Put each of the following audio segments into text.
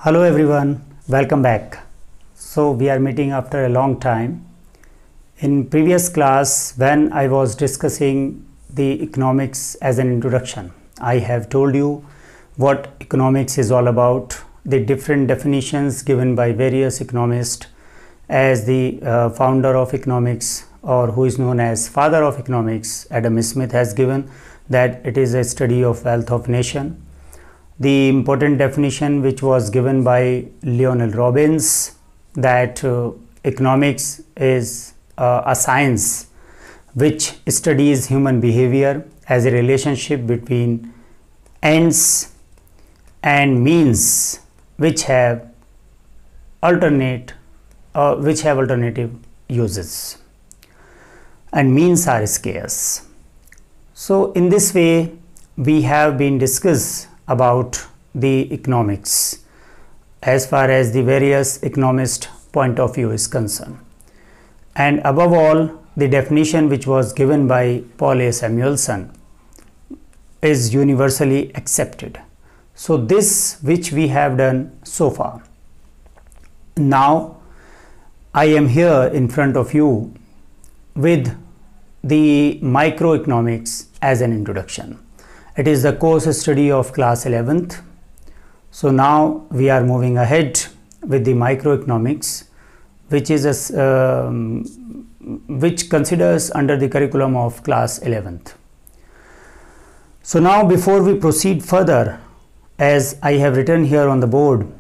Hello everyone, welcome back. So we are meeting after a long time. In previous class, when I was discussing the economics as an introduction, I have told you what economics is all about, the different definitions given by various economists, as the founder of economics, or who is known as father of economics, Adam Smith, has given that it is a study of wealth of nation. The important definition which was given by Lionel Robbins, that economics is a science which studies human behavior as a relationship between ends and means which have alternative uses, and means are scarce. So in this way we have been discussed about the economics as far as the various economist point of view is concerned, and above all the definition which was given by Paul A. Samuelson is universally accepted. So this which we have done so far. Now I am here in front of you with the microeconomics as an introduction. It is the course study of class 11th. So now we are moving ahead with the microeconomics, which is which considers under the curriculum of class 11th. So now before we proceed further, as I have written here on the board,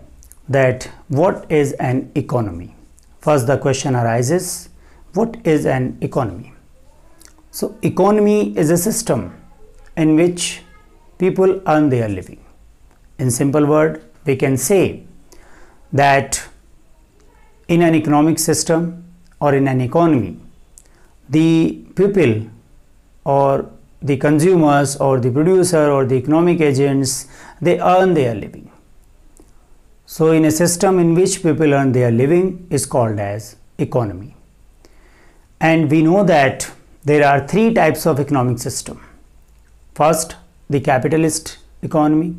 that what is an economy? First the question arises, what is an economy? So economy is a system in which people earn their living. In simple word, we can say that in an economic system or in an economy, the people or the consumers or the producer or the economic agents, they earn their living. So in a system in which people earn their living is called as economy. And we know that there are three types of economic system. First, the capitalist economy.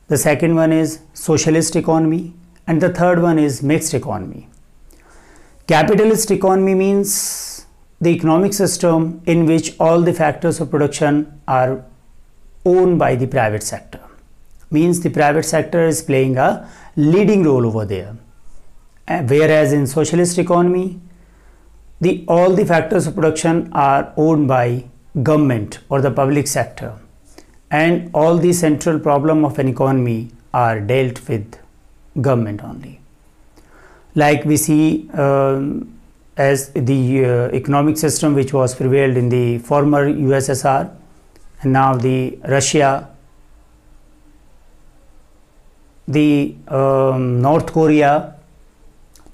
The second one is socialist economy, and the third one is mixed economy. Capitalist economy means the economic system in which all the factors of production are owned by the private sector. Means the private sector is playing a leading role over there. Whereas in socialist economy, all the factors of production are owned by government or the public sector, and all the central problem of an economy are dealt with government only. Like we see as the economic system which was prevailed in the former USSR, and now the Russia, the North Korea,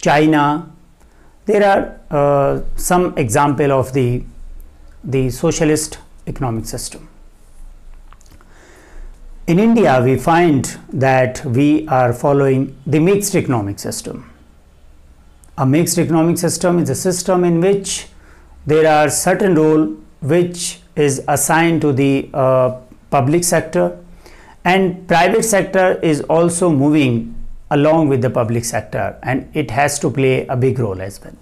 China. There are some example of the socialist economic system. In India, we find that we are following the mixed economic system. A mixed economic system is a system in which there are certain role which is assigned to the public sector, and private sector is also moving along with the public sector, and it has to play a big role as well.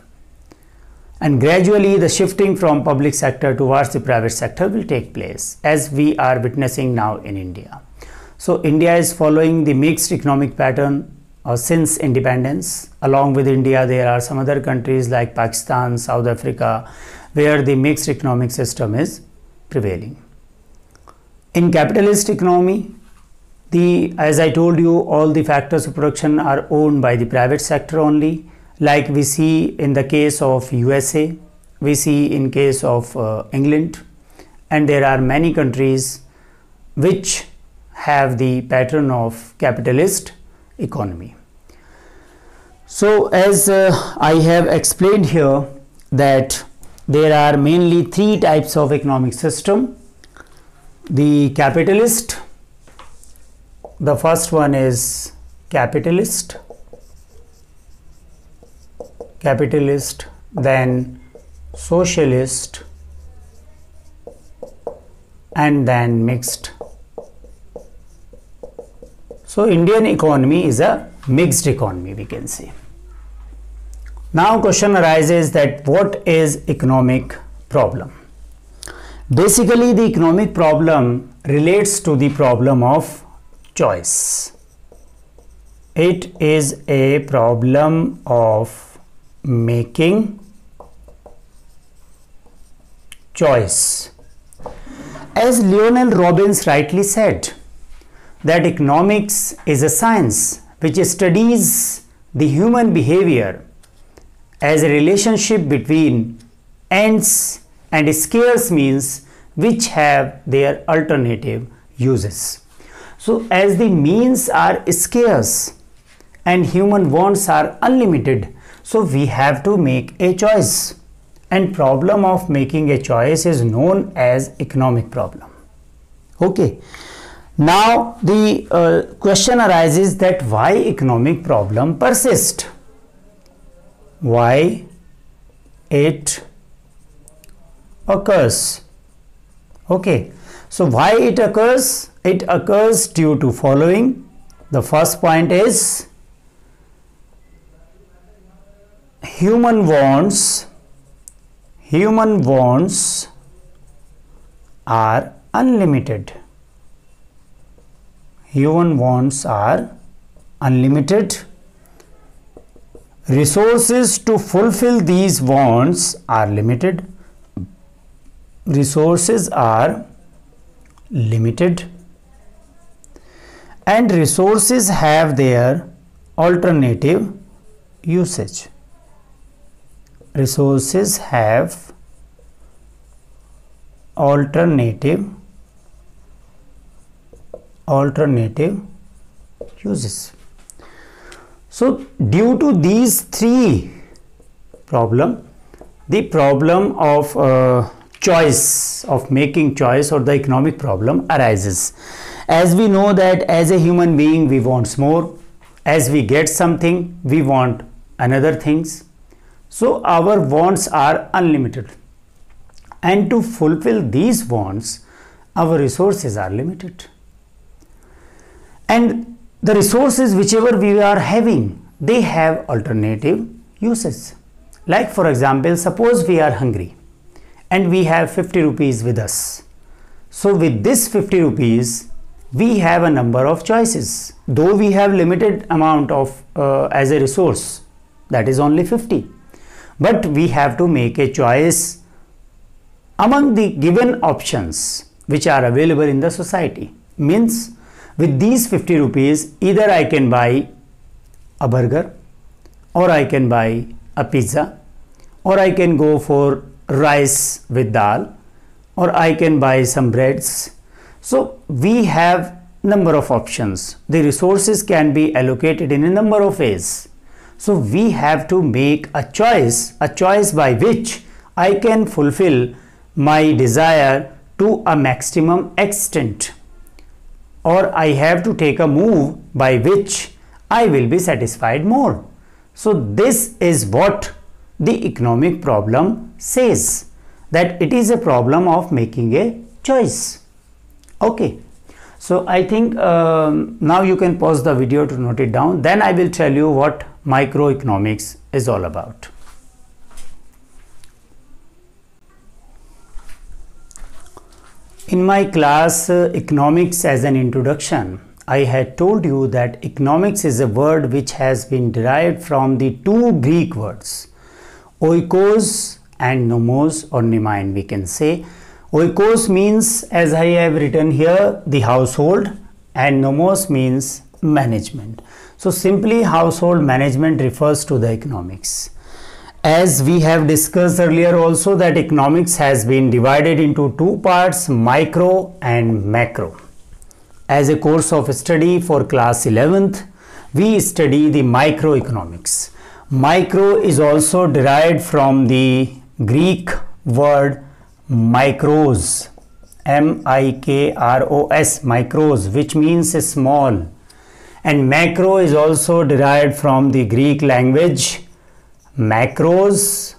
And gradually the shifting from public sector towards the private sector will take place, as we are witnessing now in India. So India is following the mixed economic pattern since independence. Along with India, there are some other countries like Pakistan, South Africa, where the mixed economic system is prevailing. In capitalist economy, as I told you, all the factors of production are owned by the private sector only. Like we see in the case of USA, we see in case of England, and there are many countries which have the pattern of capitalist economy. So as I have explained here, that there are mainly three types of economic system. The capitalist, the first one is capitalist, then socialist, and then mixed. So Indian economy is a mixed economy, we can say. Now question arises that what is economic problem? Basically the economic problem relates to the problem of choice. It is a problem of making choice. As Leonel Robbins rightly said, that economics is a science which studies the human behavior as a relationship between ends and scarce means which have their alternative uses. So as the means are scarce and human wants are unlimited, so we have to make a choice, and problem of making a choice is known as economic problem. Okay, now the question arises that why economic problem persist, why it occurs. Okay, so why it occurs? It occurs due to following. The first point is human wants are unlimited. Human wants are unlimited. Resources to fulfill these wants are limited. Resources are limited. And resources have their alternative usage. Resources have alternative uses. So due to these three problems, the problem of choice, of making choice, or the economic problem arises. As we know that as a human being we want more, as we get something we want another things, so our wants are unlimited, and to fulfill these wants our resources are limited, and the resources whichever we are having, they have alternative uses. Like for example, suppose we are hungry and we have 50 rupees with us. So with this 50 rupees we have a number of choices, though we have limited amount of as a resource, that is only 50, but we have to make a choice among the given options which are available in the society. Means with these 50 rupees either I can buy a burger, or I can buy a pizza, or I can go for rice with dal, or I can buy some breads. So we have number of options. The resources can be allocated in a number of ways. So we have to make a choice by which I can fulfill my desire to a maximum extent, or I have to take a move by which I will be satisfied more. So this is what the economic problem says, that it is a problem of making a choice. Okay, so I think now you can pause the video to note it down, then I will tell you what microeconomics is all about. In my class economics as an introduction, I had told you that economics is a word which has been derived from the two Greek words, oikos and nomos, or nemein we can say. Oikos means, as I have written here, the household, and nomos means management. So simply household management refers to the economics. As we have discussed earlier also, that economics has been divided into two parts, micro and macro. As a course of study for class 11th, we study the microeconomics. Micro is also derived from the Greek word micros, M-I-K-R-O-S, micros, which means small. And macro is also derived from the Greek language macros,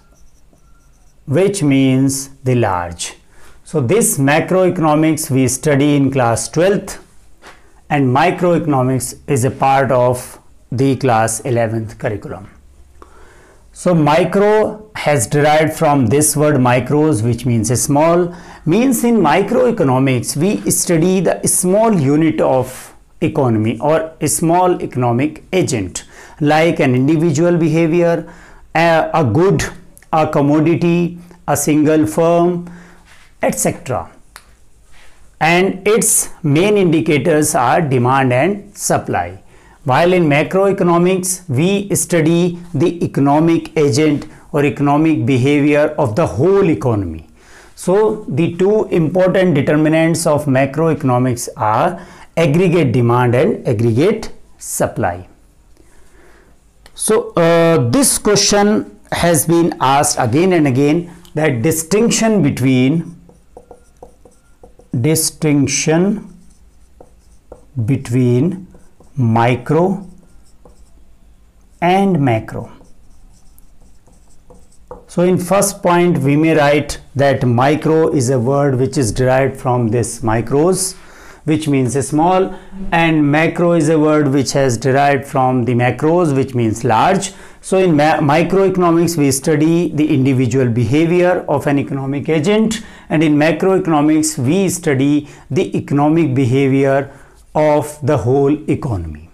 which means the large. So this macroeconomics we study in class 12th, and microeconomics is a part of the class 11th curriculum. So micro has derived from this word micros, which means small. Means in microeconomics we study the small unit of economy or a small economic agent, like an individual behavior, a good, a commodity, a single firm, etc. And its main indicators are demand and supply. While in macroeconomics we study the economic agent or economic behavior of the whole economy. So the two important determinants of macroeconomics are aggregate demand and aggregate supply. So this question has been asked again and again, that distinction between micro and macro. So in first point we may write that micro is a word which is derived from this micros, which means small, and macro is a word which has derived from the macros, which means large. So in microeconomics we study the individual behavior of an economic agent, and in macroeconomics we study the economic behavior of the whole economy.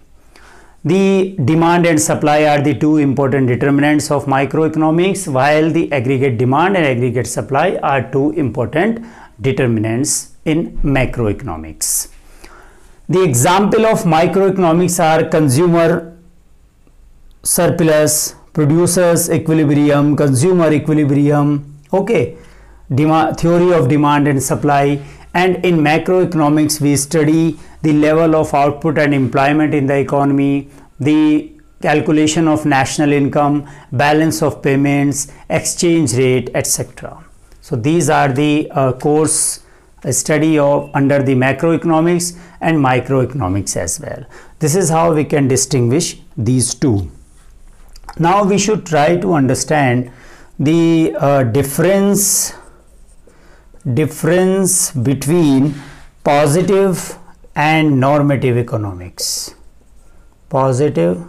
The demand and supply are the two important determinants of microeconomics, while the aggregate demand and aggregate supply are two important determinants in macroeconomics. The example of microeconomics are consumer surplus, producers equilibrium, consumer equilibrium, okay, theory of demand and supply. And in macroeconomics we study the level of output and employment in the economy, the calculation of national income, balance of payments, exchange rate, etc. So these are the course study of under the macroeconomics and microeconomics as well. This is how we can distinguish these two. Now we should try to understand the difference between positive and normative economics. Positive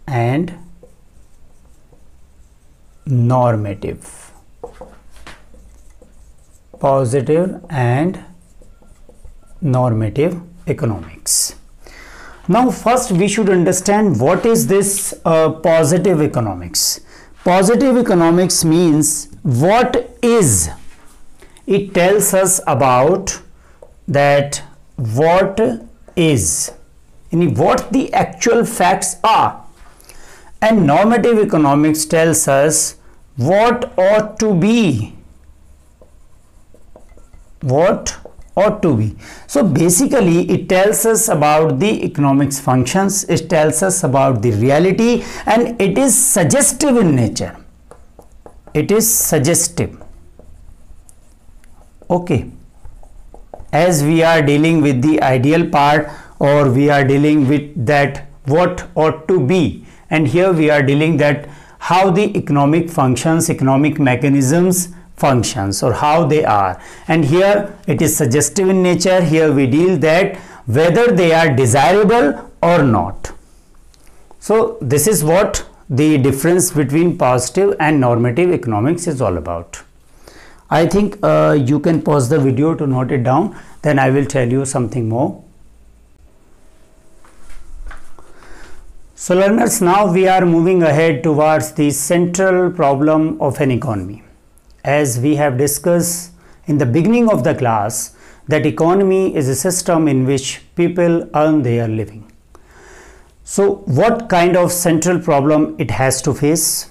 and normative. Positive and normative economics. Now first we should understand what is this positive economics. Positive economics means what is. It tells us about that what is, what the actual facts are. And normative economics tells us what ought to be. What ought to be. So basically it tells us about the economics functions, it tells us about the reality, and it is suggestive in nature. It is suggestive. Okay, as we are dealing with the ideal part, or we are dealing with that what ought to be, and here we are dealing that how the economic functions, economic mechanisms functions, or how they are, and here it is suggestive in nature. Here we deal that whether they are desirable or not. So this is what the difference between positive and normative economics is all about. I think you can pause the video to note it down, then I will tell you something more. So learners, now we are moving ahead towards the central problem of an economy. As we have discussed in the beginning of the class, that economy is a system in which people earn their living. So what kind of central problem it has to face?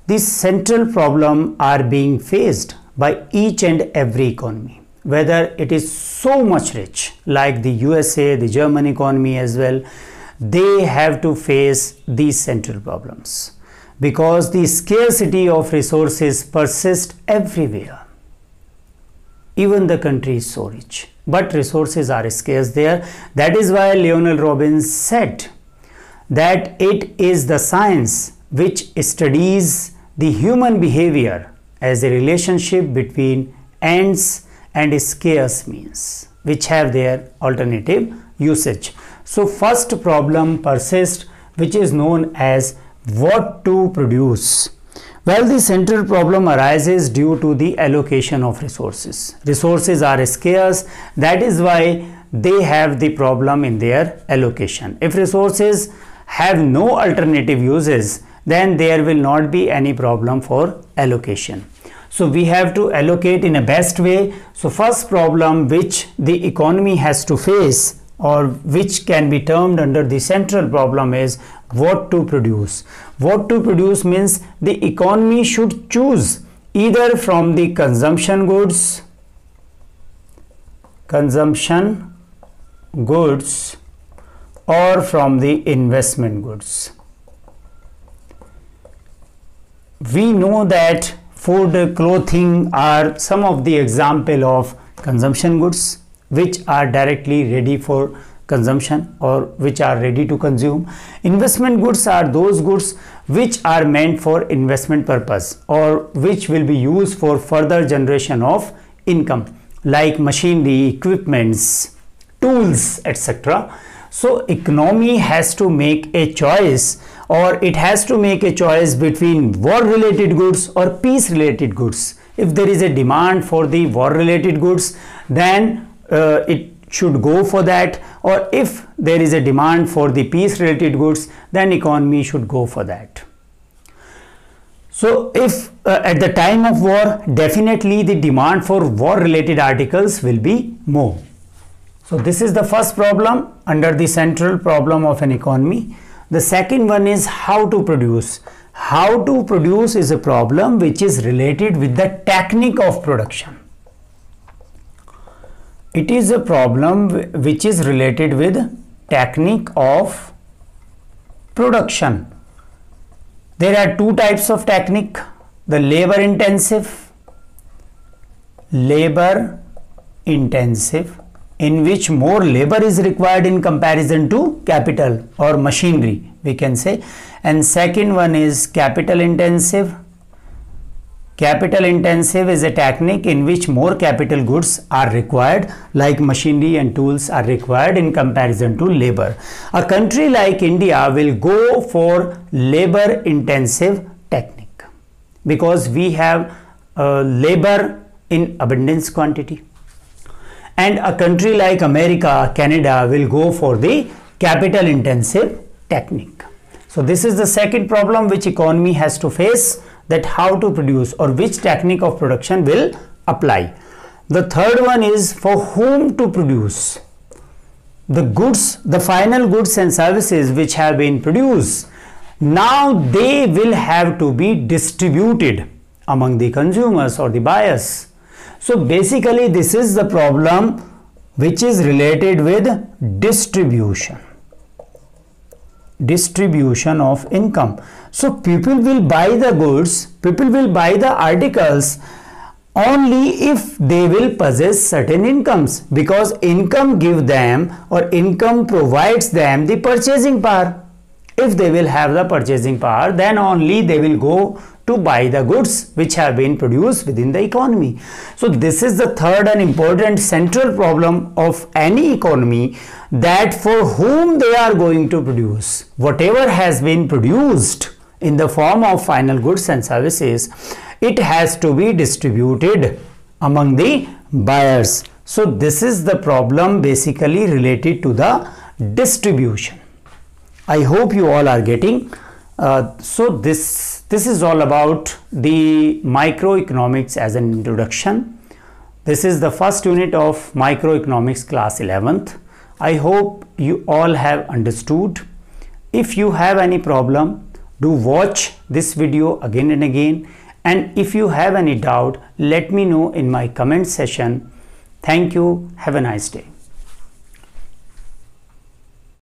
These central problems are being faced by each and every economy, whether it is so much rich like the USA, the German economy as well. They have to face these central problems because the scarcity of resources persists everywhere. Even the country is so rich, but resources are scarce there. That is why Lionel Robbins said that it is the science which studies the human behavior as a relationship between ends and scarce means, which have their alternative usage. So first problem persists, which is known as what to produce. Well, the central problem arises due to the allocation of resources. Resources are scarce, that is why they have the problem in their allocation. If resources have no alternative uses, then there will not be any problem for allocation. So we have to allocate in a best way. So first problem which the economy has to face, or which can be termed under the central problem, is what to produce. What to produce means the economy should choose either from the consumption goods or from the investment goods. We know that food, clothing are some of the example of consumption goods which are directly ready for consumption or which are ready to consume. Investment goods are those goods which are meant for investment purpose or which will be used for further generation of income, like machinery, equipments, tools, etc. So economy has to make a choice, or it has to make a choice between war related goods or peace related goods. If there is a demand for the war related goods, then it should go for that, or if there is a demand for the peace related goods, then economy should go for that. So if at the time of war, definitely the demand for war related articles will be more. So this is the first problem under the central problem of an economy. The second one is how to produce. How to produce is a problem which is related with the technique of production. It is a problem which is related with technique of production. There are two types of technique: the labor intensive, in which more labor is required in comparison to capital or machinery, we can say, and second one is capital intensive. Capital intensive is a technique in which more capital goods are required, like machinery and tools are required in comparison to labor. A country like India will go for labor intensive technique because we have labor in abundance quantity. And a country like America, Canada will go for the capital intensive technique. So this is the second problem which economy has to face, that how to produce or which technique of production will apply. The third one is for whom to produce. The goods, the final goods and services which have been produced, now they will have to be distributed among the consumers or the buyers. So basically this is the problem which is related with distribution of income. So people will buy the goods, people will buy the articles only if they will possess certain incomes, because income give them or income provides them the purchasing power. If they will have the purchasing power, then only they will go to buy the goods which have been produced within the economy. So this is the third and important central problem of any economy, that for whom they are going to produce. Whatever has been produced in the form of final goods and services, it has to be distributed among the buyers. So this is the problem basically related to the distribution. I hope you all are getting. So this is all about the microeconomics as an introduction. This is the first unit of microeconomics class 11th. I hope you all have understood. If you have any problem, do watch this video again and again, and if you have any doubt, let me know in my comment section. Thank you. Have a nice day.